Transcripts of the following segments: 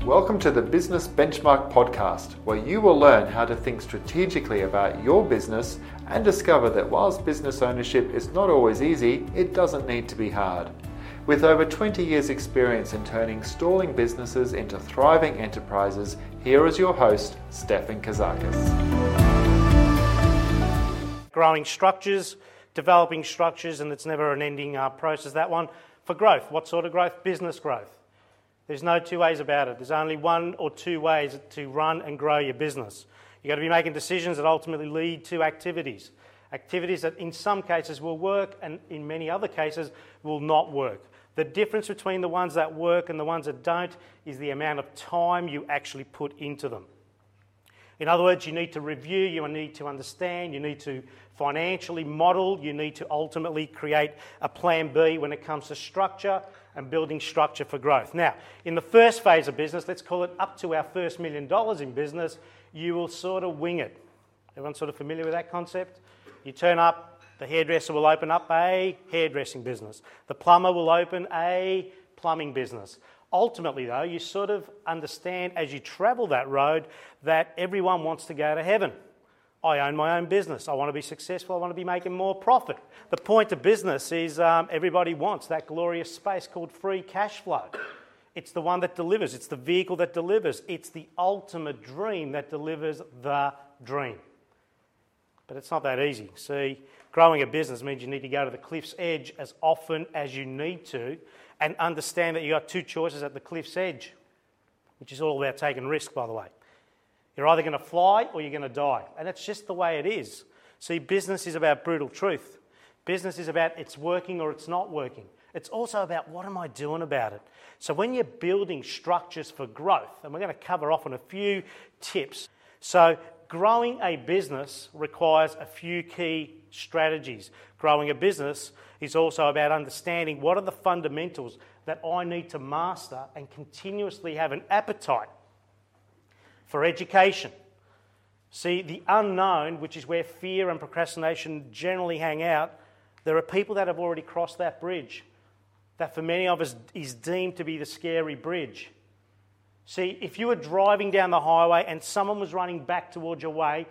Welcome to the Business Benchmark Podcast, where you will learn how to think strategically about your business and discover that whilst business ownership is not always easy, it doesn't need to be hard. With over 20 years' experience in turning stalling businesses into thriving enterprises, here is your host, Stefan Kazakis. Growing structures, developing structures, and it's never an ending process, that one. For growth, what sort of growth? Business growth. There's no two ways about it. There's only one or two ways to run and grow your business. You've got to be making decisions that ultimately lead to activities. Activities that in some cases will work and in many other cases will not work. The difference between the ones that work and the ones that don't is the amount of time you actually put into them. In other words, you need to review, you need to understand, you need to financially model, you need to ultimately create a plan B when it comes to structure and building structure for growth. Now, in the first phase of business, let's call it up to our first $1 million in business, you will sort of wing it. Everyone sort of familiar with that concept? You turn up, the hairdresser will open up a hairdressing business. The plumber will open a plumbing business. Ultimately, though, you sort of understand as you travel that road that everyone wants to go to heaven. I own my own business. I want to be successful. I want to be making more profit. The point of business is everybody wants that glorious space called free cash flow. It's the one that delivers. It's the vehicle that delivers. It's the ultimate dream that delivers the dream. But it's not that easy. See, growing a business means you need to go to the cliff's edge as often as you need to and understand that you've got two choices at the cliff's edge, which is all about taking risk, by the way. You're either going to fly or you're going to die. And that's just the way it is. See, business is about brutal truth. Business is about it's working or it's not working. It's also about what am I doing about it. So when you're building structures for growth, and we're going to cover off on a few tips. So growing a business requires a few key strategies. Growing a business is also about understanding what are the fundamentals that I need to master and continuously have an appetite for education. See, the unknown, which is where fear and procrastination generally hang out, there are people that have already crossed that bridge, that for many of us is deemed to be the scary bridge. See, if you were driving down the highway and someone was running back towards your way,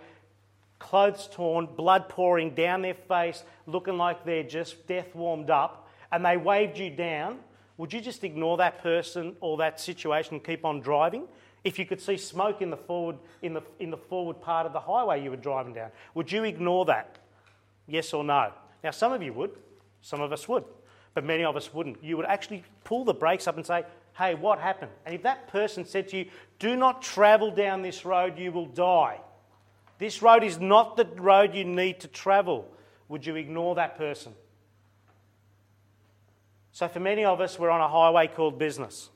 clothes torn, blood pouring down their face, looking like they're just death warmed up, and they waved you down, would you just ignore that person or that situation and keep on driving? If you could see smoke in the forward part of the highway you were driving down, would you ignore that? Yes or no? Now, some of you would, some of us would, but many of us wouldn't. You would actually pull the brakes up and say, hey, what happened? And if that person said to you, do not travel down this road, you will die. This road is not the road you need to travel. Would you ignore that person? So for many of us, we're on a highway called business.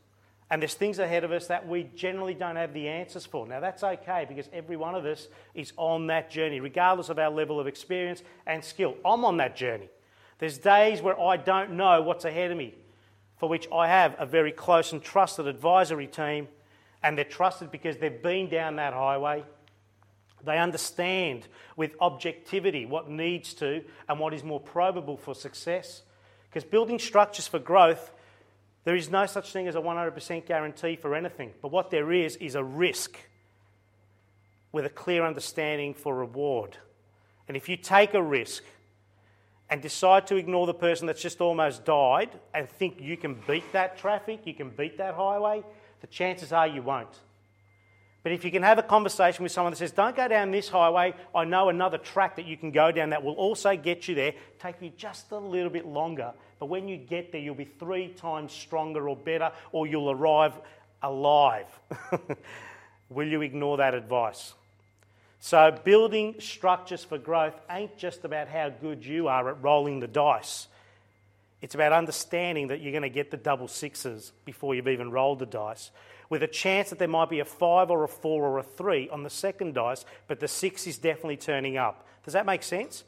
And there's things ahead of us that we generally don't have the answers for. Now that's okay because every one of us is on that journey, regardless of our level of experience and skill. I'm on that journey. There's days where I don't know what's ahead of me, for which I have a very close and trusted advisory team, and they're trusted because they've been down that highway. They understand with objectivity what needs to and what is more probable for success. Because building structures for growth, there is no such thing as a 100% guarantee for anything. But what there is a risk with a clear understanding for reward. And if you take a risk and decide to ignore the person that's just almost died and think you can beat that traffic, you can beat that highway, the chances are you won't. But if you can have a conversation with someone that says, don't go down this highway, I know another track that you can go down that will also get you there, take you just a little bit longer, but when you get there, you'll be 3 times stronger or better, or you'll arrive alive. Will you ignore that advice? So building structures for growth ain't just about how good you are at rolling the dice. It's about understanding that you're going to get the double sixes before you've even rolled the dice, with a chance that there might be a 5 or a 4 or a 3 on the second dice, but the 6 is definitely turning up. Does that make sense?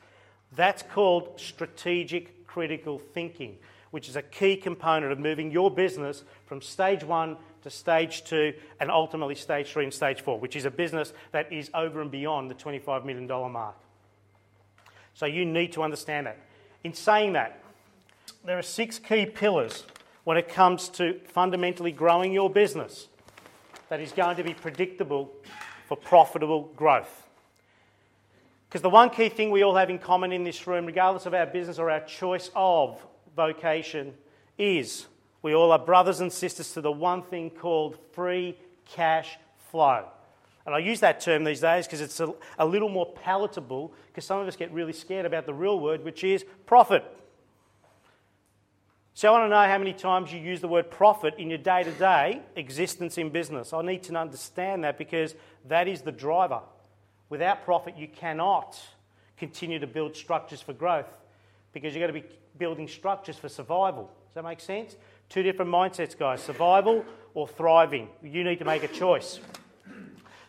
That's called strategic critical thinking, which is a key component of moving your business from stage 1 to stage 2 and ultimately stage 3 and stage 4, which is a business that is over and beyond the $25 million mark. So you need to understand that. In saying that, there are 6 key pillars when it comes to fundamentally growing your business. that is going to be predictable for profitable growth. Because the one key thing we all have in common in this room, regardless of our business or our choice of vocation, is we all are brothers and sisters to the one thing called free cash flow. And I use that term these days because it's a little more palatable, because some of us get really scared about the real word, which is profit. So I want to know how many times you use the word profit in your day-to-day existence in business. I need to understand that, because that is the driver. Without profit, you cannot continue to build structures for growth, because you've got to be building structures for survival. Does that make sense? Two different mindsets, guys. Survival or thriving. You need to make a choice.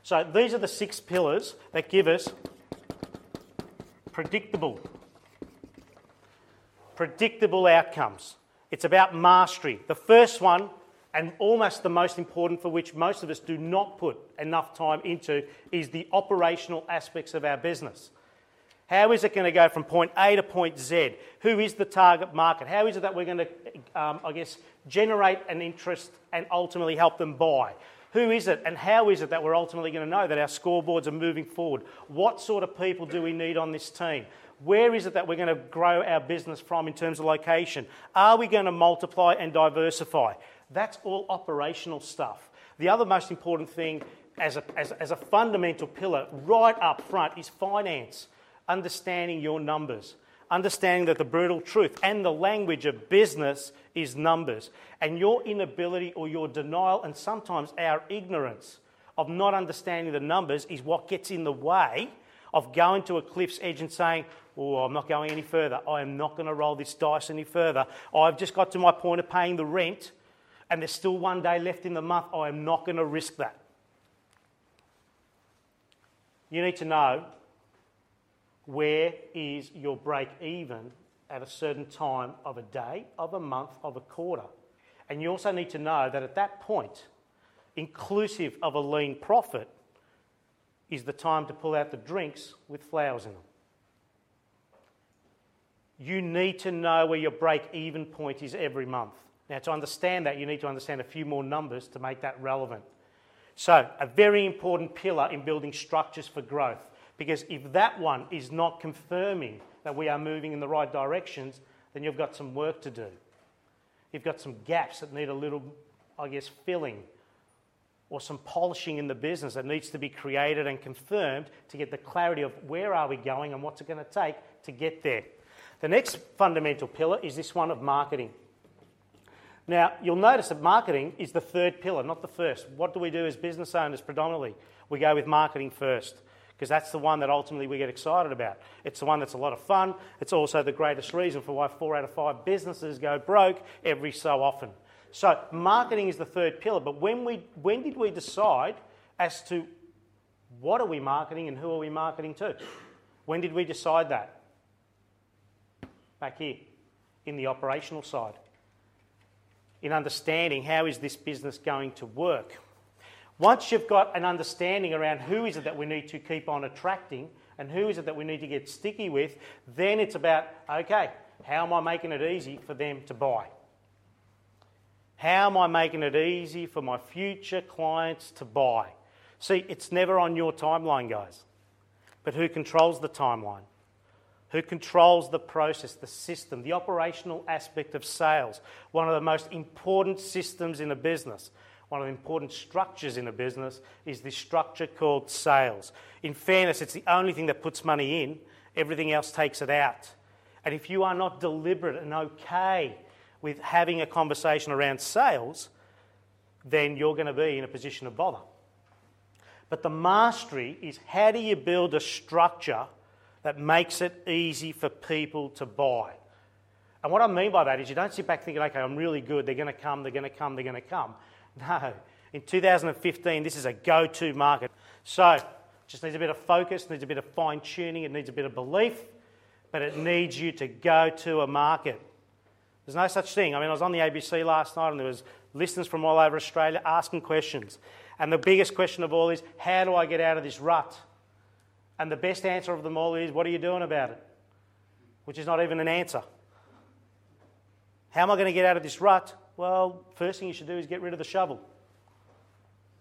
So these are the 6 pillars that give us predictable outcomes. It's about mastery. The first one, and almost the most important, for which most of us do not put enough time into, is the operational aspects of our business. How is it going to go from point A to point Z? Who is the target market? How is it that we're going to, generate an interest and ultimately help them buy? Who is it, and how is it that we're ultimately going to know that our scoreboards are moving forward? What sort of people do we need on this team? Where is it that we're going to grow our business from in terms of location? Are we going to multiply and diversify? That's all operational stuff. The other most important thing as a fundamental pillar right up front is finance. Understanding your numbers. Understanding that the brutal truth and the language of business is numbers. And your inability or your denial, and sometimes our ignorance of not understanding the numbers, is what gets in the way of going to a cliff's edge and saying, oh, I'm not going any further. I am not going to roll this dice any further. I've just got to my point of paying the rent and there's still one day left in the month. I am not going to risk that. You need to know where is your break even at a certain time of a day, of a month, of a quarter. And you also need to know that at that point, inclusive of a lean profit, is the time to pull out the drinks with flowers in them. You need to know where your break-even point is every month. Now, to understand that, you need to understand a few more numbers to make that relevant. So, a very important pillar in building structures for growth, because if that one is not confirming that we are moving in the right directions, then you've got some work to do. You've got some gaps that need a little, filling, or some polishing in the business that needs to be created and confirmed to get the clarity of where are we going and what's it going to take to get there. The next fundamental pillar is this one of marketing. Now, you'll notice that marketing is the third pillar, not the first. What do we do as business owners predominantly? We go with marketing first, because that's the one that ultimately we get excited about. It's the one that's a lot of fun. It's also the greatest reason for why 4 out of 5 businesses go broke every so often. So marketing is the third pillar, but when did we decide as to what are we marketing and who are we marketing to? When did we decide that? Back here, in the operational side. In understanding how is this business going to work. Once you've got an understanding around who is it that we need to keep on attracting and who is it that we need to get sticky with, then it's about, okay, how am I making it easy for them to buy? How am I making it easy for my future clients to buy? See, it's never on your timeline, guys. But who controls the timeline? Who controls the process, the system, the operational aspect of sales? One of the most important systems in a business, one of the important structures in a business is this structure called sales. In fairness, it's the only thing that puts money in. Everything else takes it out. And if you are not deliberate and okay with having a conversation around sales, then you're going to be in a position of bother. But the mastery is, how do you build a structure that makes it easy for people to buy? And what I mean by that is you don't sit back thinking, okay, I'm really good, they're going to come, they're going to come, they're going to come. No. In 2015, this is a go-to market. So, it just needs a bit of focus, needs a bit of fine-tuning, it needs a bit of belief, but it needs you to go to a market. There's no such thing. I was on the ABC last night and there was listeners from all over Australia asking questions. And the biggest question of all is, how do I get out of this rut? And the best answer of them all is, what are you doing about it? Which is not even an answer. How am I going to get out of this rut? Well, first thing you should do is get rid of the shovel.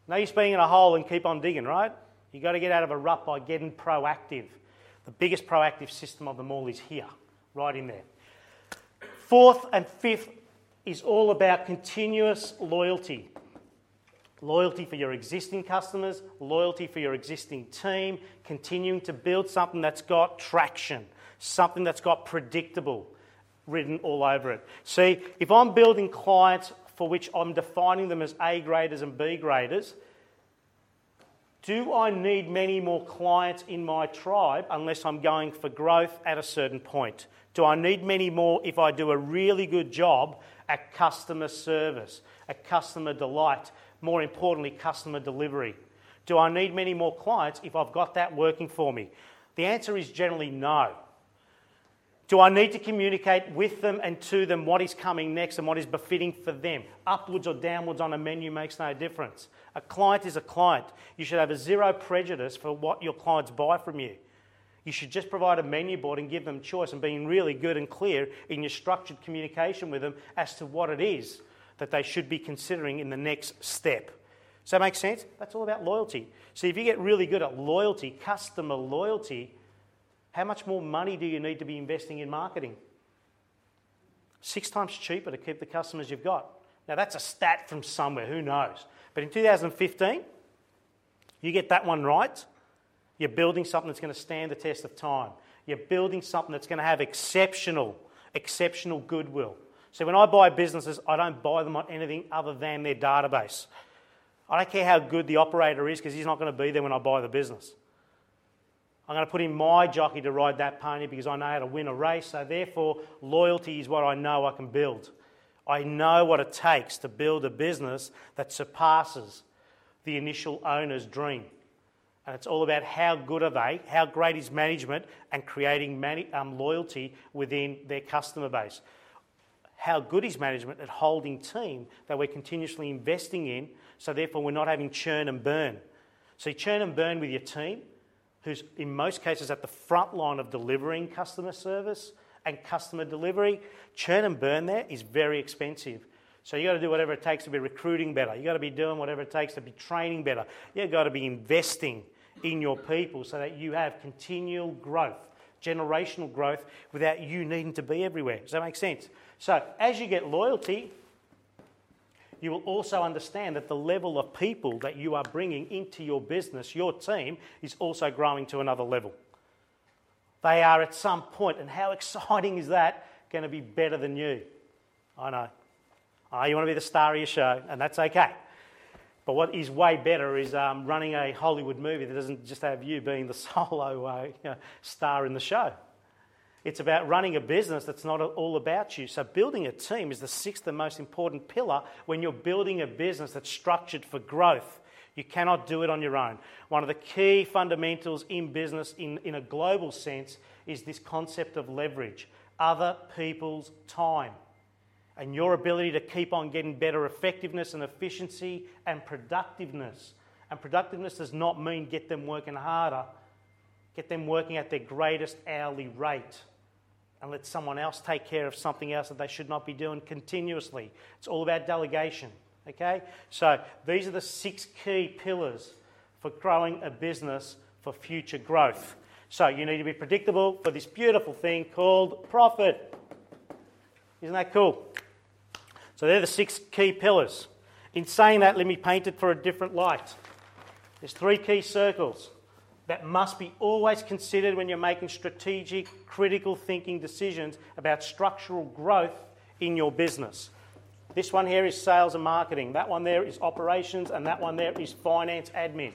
No use being in a hole and keep on digging, right? You've got to get out of a rut by getting proactive. The biggest proactive system of them all is here, right in there. Fourth and fifth is all about continuous loyalty. Loyalty for your existing customers, loyalty for your existing team, continuing to build something that's got traction, something that's got predictable written all over it. See, if I'm building clients for which I'm defining them as A graders and B graders, do I need many more clients in my tribe unless I'm going for growth at a certain point? Do I need many more if I do a really good job at customer service, at customer delight, more importantly, customer delivery? Do I need many more clients if I've got that working for me? The answer is generally no. Do I need to communicate with them and to them what is coming next and what is befitting for them? Upwards or downwards on a menu makes no difference. A client is a client. You should have a zero prejudice for what your clients buy from you. You should just provide a menu board and give them choice and being really good and clear in your structured communication with them as to what it is that they should be considering in the next step. Does that make sense? That's all about loyalty. See, if you get really good at loyalty, customer loyalty, how much more money do you need to be investing in marketing? 6 times cheaper to keep the customers you've got. Now, that's a stat from somewhere, who knows? But in 2015, you get that one right, you're building something that's going to stand the test of time. You're building something that's going to have exceptional goodwill. So when I buy businesses, I don't buy them on anything other than their database. I don't care how good the operator is because he's not going to be there when I buy the business. I'm going to put in my jockey to ride that pony because I know how to win a race. So therefore, loyalty is what I know I can build. I know what it takes to build a business that surpasses the initial owner's dream. And it's all about how good are they, how great is management, and creating loyalty within their customer base. How good is management at holding team that we're continuously investing in, so therefore we're not having churn and burn. So you churn and burn with your team, who's in most cases at the front line of delivering customer service and customer delivery. Churn and burn there is very expensive. So you've got to do whatever it takes to be recruiting better. You've got to be doing whatever it takes to be training better. You've got to be investing in your people so that you have continual growth, generational growth, without you needing to be everywhere. Does that make sense? So as you get loyalty, you will also understand that the level of people that you are bringing into your business, your team, is also growing to another level. They are at some point, and how exciting is that, going to be better than you? I know. You want to be the star of your show, and that's okay. But what is way better is running a Hollywood movie that doesn't just have you being the solo star in the show. It's about running a business that's not all about you. So building a team is the 6th and most important pillar when you're building a business that's structured for growth. You cannot do it on your own. One of the key fundamentals in business in a global sense is this concept of leverage, other people's time, and your ability to keep on getting better effectiveness and efficiency and productiveness. And productiveness does not mean get them working harder. Get them working at their greatest hourly rate and let someone else take care of something else that they should not be doing continuously. It's all about delegation, okay? So these are the 6 key pillars for growing a business for future growth. So you need to be predictable for this beautiful thing called profit. Isn't that cool? So they're the 6 key pillars. In saying that, let me paint it for a different light. There's 3 key circles that must be always considered when you're making strategic, critical thinking decisions about structural growth in your business. This one here is sales and marketing. That one there is operations, and that one there is finance admin.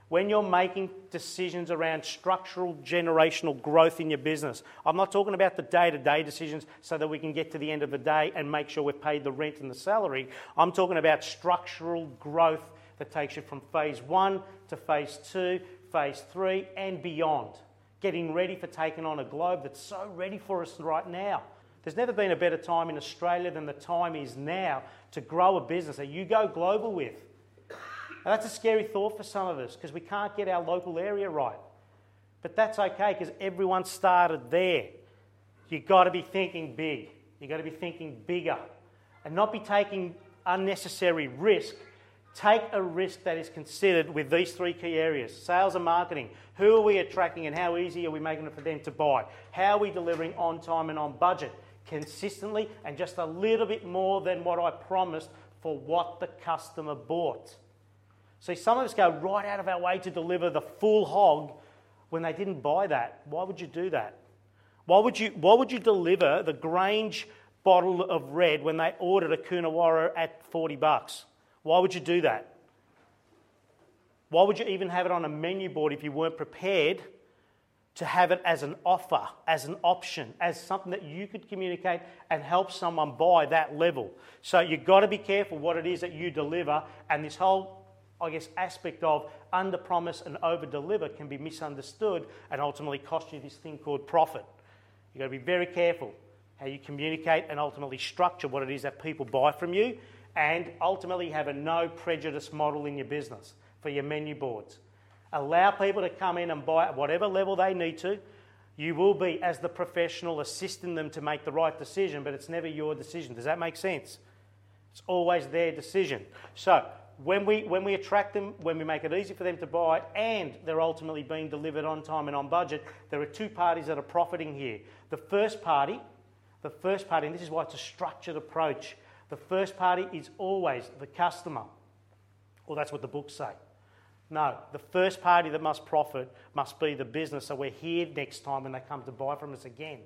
When you're making decisions around structural generational growth in your business, I'm not talking about the day-to-day decisions so that we can get to the end of the day and make sure we've paid the rent and the salary. I'm talking about structural growth that takes you from phase 1 to phase 2, phase 3 and beyond. Getting ready for taking on a globe that's so ready for us right now. There's never been a better time in Australia than the time is now to grow a business that you go global with. Now, that's a scary thought for some of us because we can't get our local area right. But that's okay because everyone started there. You've got to be thinking big. You've got to be thinking bigger and not be taking unnecessary risk Take a risk that is considered with these three key areas: sales and marketing. Who are we attracting and how easy are we making it for them to buy? How are we delivering on time and on budget, consistently, and just a little bit more than what I promised for what the customer bought? See, some of us go right out of our way to deliver the full hog when they didn't buy that. Why would you do that? Why would you deliver the Grange bottle of red when they ordered a Coonawarra at $40? Why would you do that? Why would you even have it on a menu board if you weren't prepared to have it as an offer, as an option, as something that you could communicate and help someone buy that level? So you've got to be careful what it is that you deliver, and this whole, I guess, aspect of under-promise and over-deliver can be misunderstood and ultimately cost you this thing called profit. You've got to be very careful how you communicate and ultimately structure what it is that people buy from you, and ultimately have a no prejudice model in your business for your menu boards. Allow people to come in and buy at whatever level they need to. You will be, as the professional, assisting them to make the right decision, but it's never your decision. Does that make sense? It's always their decision. So when we attract them, when we make it easy for them to buy, and they're ultimately being delivered on time and on budget, there are two parties that are profiting here. The first party, and this is why it's a structured approach, the first party is always the customer. Well, that's what the books say. No, the first party that must profit must be the business, so we're here next time when they come to buy from us again.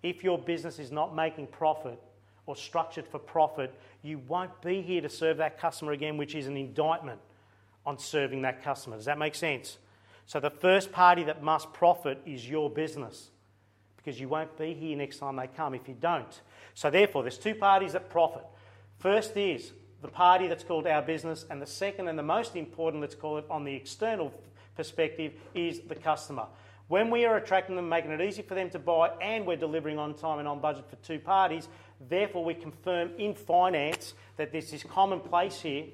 If your business is not making profit or structured for profit, you won't be here to serve that customer again, which is an indictment on serving that customer. Does that make sense? So the first party that must profit is your business, because you won't be here next time they come if you don't. So therefore, there's two parties that profit. First is the party that's called our business, and the second and the most important, let's call it on the external perspective, is the customer. When we are attracting them, making it easy for them to buy, and we're delivering on time and on budget for two parties, therefore we confirm in finance that there's this commonplace here,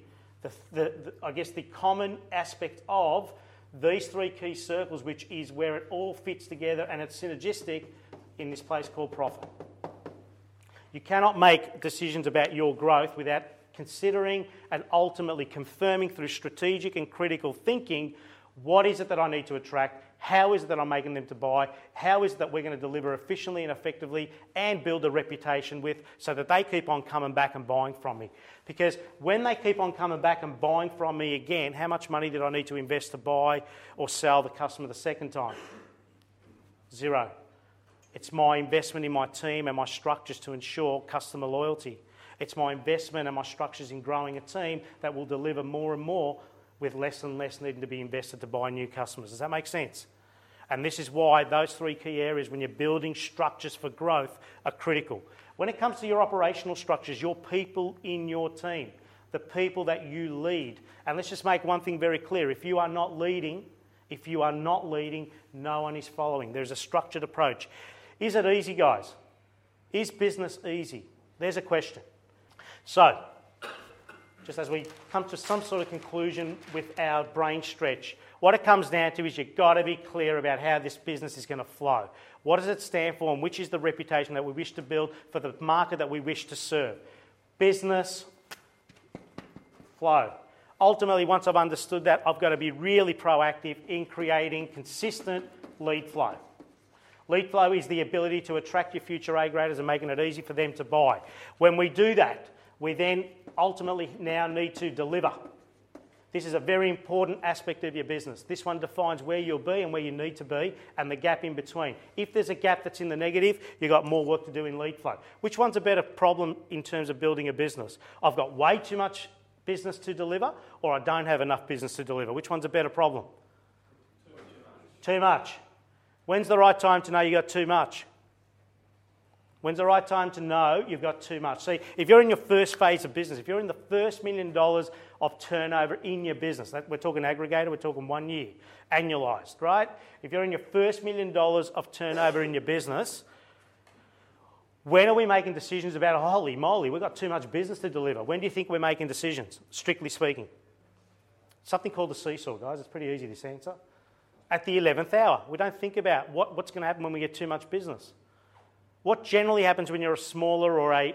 I guess the common aspect of these three key circles, which is where it all fits together and it's synergistic in this place called profit. You cannot make decisions about your growth without considering and ultimately confirming through strategic and critical thinking, what is it that I need to attract? How is it that I'm making them to buy? How is it that we're going to deliver efficiently and effectively and build a reputation with, so that they keep on coming back and buying from me? Because when they keep on coming back and buying from me again, how much money did I need to invest to buy or sell the customer the second time? Zero. It's my investment in my team and my structures to ensure customer loyalty. It's my investment and my structures in growing a team that will deliver more and more with less and less needing to be invested to buy new customers. Does that make sense? And this is why those three key areas, when you're building structures for growth, are critical. When it comes to your operational structures, your people in your team, the people that you lead, and let's just make one thing very clear: if you are not leading, no one is following. There's a structured approach. Is it easy, guys? Is business easy? There's a question. So, just as we come to some sort of conclusion with our brain stretch, what it comes down to is you've got to be clear about how this business is going to flow. What does it stand for, and which is the reputation that we wish to build for the market that we wish to serve? Business, flow. Ultimately, once I've understood that, I've got to be really proactive in creating consistent lead flow. Lead flow is the ability to attract your future A-graders and making it easy for them to buy. When we do that, we then ultimately now need to deliver. This is a very important aspect of your business. This one defines where you'll be and where you need to be and the gap in between. If there's a gap that's in the negative, you've got more work to do in lead flow. Which one's a better problem in terms of building a business? I've got way too much business to deliver, or I don't have enough business to deliver. Which one's a better problem? Too much. When's the right time to know you got too much? When's the right time to know you've got too much? See, if you're in your first phase of business, if you're in the first $1 million of turnover in your business, we're talking aggregator, we're talking 1 year, annualised, right? If you're in your first $1 million of turnover in your business, when are we making decisions about, holy moly, we've got too much business to deliver? When do you think we're making decisions, strictly speaking? Something called the seesaw, guys. It's pretty easy, this answer. At the 11th hour. We don't think about what's going to happen when we get too much business. What generally happens when you're a smaller or an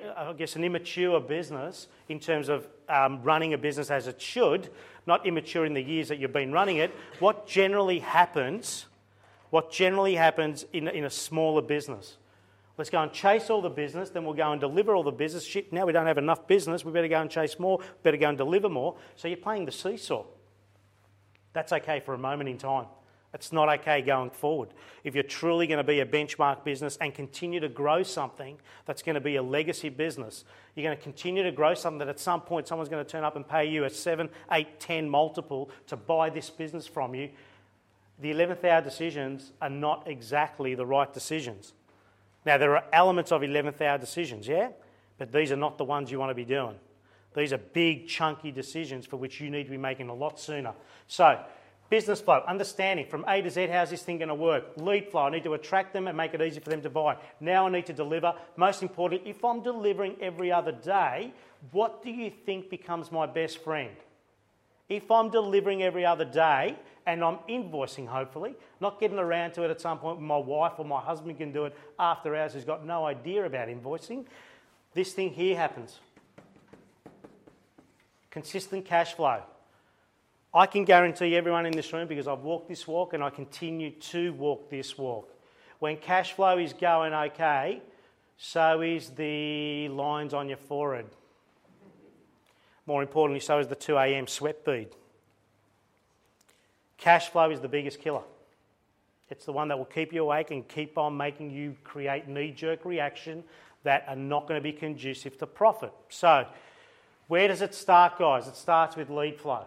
immature business in terms of running a business as it should, not immature in the years that you've been running it, what generally happens in a smaller business? Let's go and chase all the business, then we'll go and deliver all the business. Shit, now we don't have enough business, we better go and chase more, better go and deliver more. So you're playing the seesaw. That's okay for a moment in time. It's not okay going forward. If you're truly going to be a benchmark business and continue to grow something that's going to be a legacy business, you're going to continue to grow something that at some point someone's going to turn up and pay you a 7, 8, 10 multiple to buy this business from you, the 11th hour decisions are not exactly the right decisions. Now, there are elements of 11th hour decisions, yeah? But these are not the ones you want to be doing. These are big, chunky decisions for which you need to be making a lot sooner. So, business flow, understanding from A to Z, how's this thing going to work? Lead flow, I need to attract them and make it easy for them to buy. Now I need to deliver. Most importantly, if I'm delivering every other day, what do you think becomes my best friend? If I'm delivering every other day and I'm invoicing, hopefully, not getting around to it at some point when my wife or my husband can do it after hours who's got no idea about invoicing, this thing here happens. Consistent cash flow. I can guarantee everyone in this room, because I've walked this walk and I continue to walk this walk, when cash flow is going okay, so is the lines on your forehead. More importantly, so is the 2 a.m. sweat bead. Cash flow is the biggest killer. It's the one that will keep you awake and keep on making you create knee-jerk reaction that are not going to be conducive to profit. So, where does it start, guys? It starts with lead flow.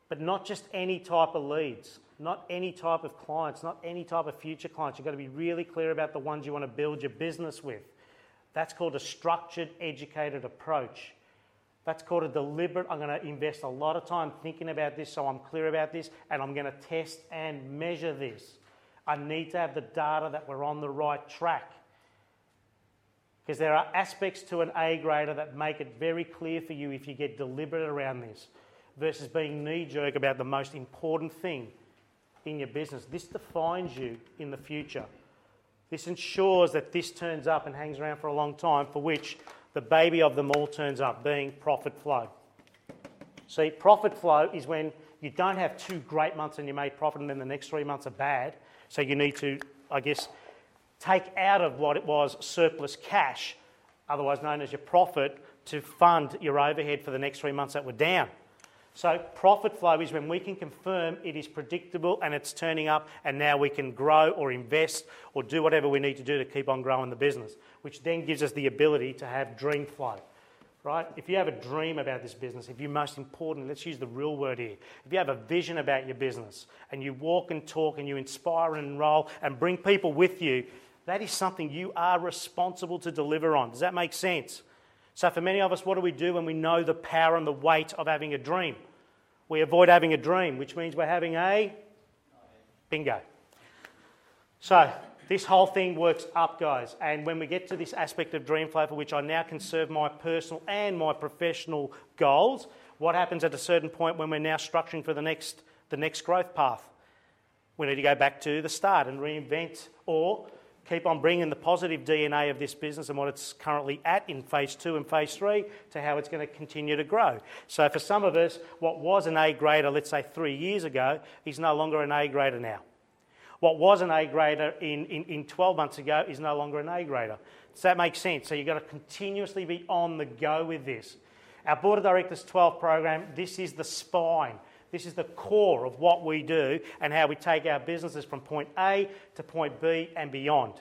But not just any type of leads, not any type of clients, not any type of future clients. You've got to be really clear about the ones you want to build your business with. That's called a structured, educated approach. That's called a deliberate, I'm going to invest a lot of time thinking about this so I'm clear about this, and I'm going to test and measure this. I need to have the data that we're on the right track. Because there are aspects to an A grader that make it very clear for you if you get deliberate around this, versus being knee-jerk about the most important thing in your business. This defines you in the future. This ensures that this turns up and hangs around for a long time, for which the baby of them all turns up, being profit flow. See, profit flow is when you don't have 2 great months and you made profit and then the next 3 months are bad. So you need to, take out of what it was surplus cash, otherwise known as your profit, to fund your overhead for the next 3 months that were down. So profit flow is when we can confirm it is predictable and it's turning up, and now we can grow or invest or do whatever we need to do to keep on growing the business, which then gives us the ability to have dream flow, right? If you have a dream about this business, if you most importantly, let's use the real word here, if you have a vision about your business and you walk and talk and you inspire and enroll and bring people with you, that is something you are responsible to deliver on. Does that make sense? So for many of us, what do we do when we know the power and the weight of having a dream? We avoid having a dream, which means we're having a bingo. So this whole thing works up, guys. And when we get to this aspect of dream flow, for which I now can serve my personal and my professional goals, what happens at a certain point when we're now structuring for the next growth path? We need to go back to the start and reinvent, or keep on bringing the positive DNA of this business and what it's currently at in phase 2 and phase 3 to how it's going to continue to grow. So for some of us, what was an A grader, let's say 3 years ago, is no longer an A grader now. What was an A grader in 12 months ago is no longer an A grader. Does that make sense? So you've got to continuously be on the go with this. Our Board of Directors 12 program, this is the spine. This is the core of what we do and how we take our businesses from point A to point B and beyond.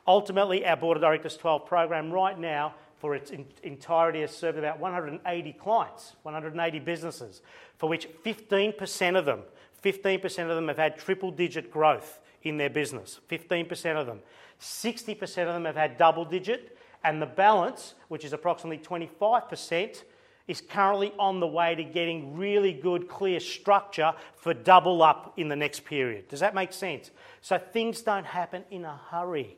Ultimately, our Board of Directors 12 program right now, for its entirety, has served about 180 clients, 180 businesses, for which 15% of them have had triple-digit growth in their business. 15% of them. 60% of them have had double-digit, and the balance, which is approximately 25%, is currently on the way to getting really good, clear structure for double up in the next period. Does that make sense? So things don't happen in a hurry.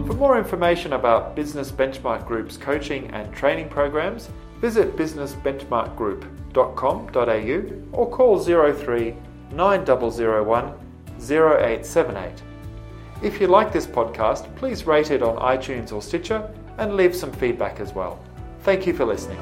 For more information about Business Benchmark Group's coaching and training programs, visit businessbenchmarkgroup.com.au or call 03 9001 0878. If you like this podcast, please rate it on iTunes or Stitcher and leave some feedback as well. Thank you for listening.